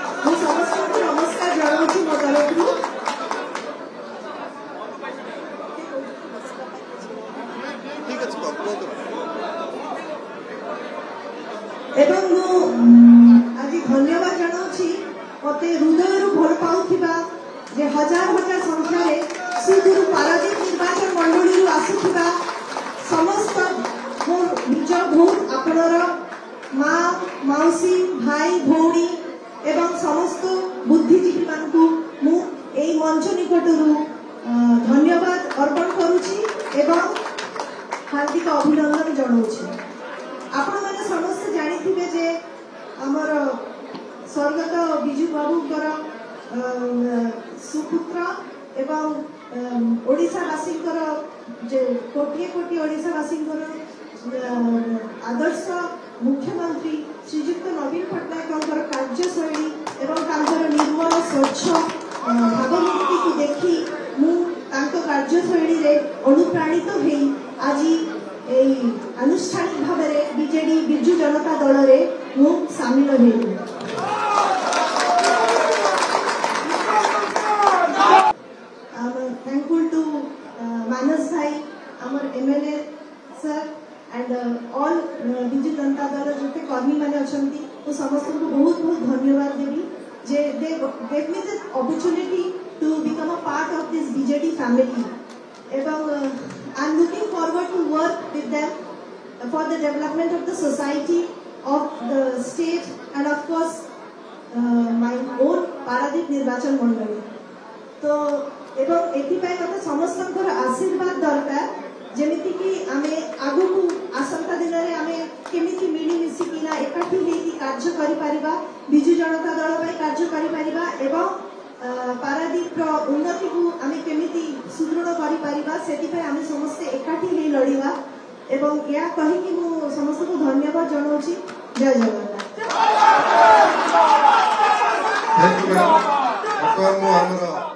समस्त नमस्कार जनाऊँ मो तरफ आज धन्यवाद जनाऊँ मत हृदय भल पाऊा जे हजार हजार संख्यार सुदूर पारादीप निर्वाचन मंडली आसुवा समस्त मोर निज भूत आपणर माँ मौसी भाई भौणी एवं समस्त बुद्धिजीवी मानकु मु एई मंच निकटरू धन्यवाद अर्पण करुछि एवं हार्दिक अभिनंदन जनाऊछि। आपण माने समस्त जानिथिबे जे हमर स्वर्गत बिजू बाबूकर सुपुत्र एवं ओडिशावासी कोटिए कोटी ओडिशावासी आदर्श मुख्यमंत्री श्रीजुक्त नवीन पट्टनायक कार्यशैली एवं निर्मल स्वच्छ भावमूर्ति को देखी मु कार्यशैली रे अनुप्राणित हो आज आनुष्ठानिक भाव में बीजेडी बिजू जनता दल रे मु सामिल हेली। Thankful to Manas Bhai, our MLA sir, and all Biju Janata Dal जो कर्मी मैंने अच्छी तो समस्त को बहुत बहुत धन्यवाद देवी जे they gave me the opportunity to become a part of this BJD family. एवं I am looking forward to work with them for the development of the society, of the state, and of course my own Paradeep निर्वाचन मंडली। तो एवं एथिपाई मते समस्तंकर आशीर्वाद दरकार जेमिति कि आमे आगु को आसंता दिन रे आमे केमिति मिली मिसी किना एकाठी हेकी कार्य करि परिबा बिजू जनता दल पई कार्य करि परिबा एवं पारादीप रो उन्नति को आमे केमिति सुदृढ़ करि परिबा सेतिपई आमे समस्त एकाठी हे लड़िबा एवं या कहि कि मु समस्त को धन्यवाद जनाउछि। जय जगन्नाथ। Thank you madam.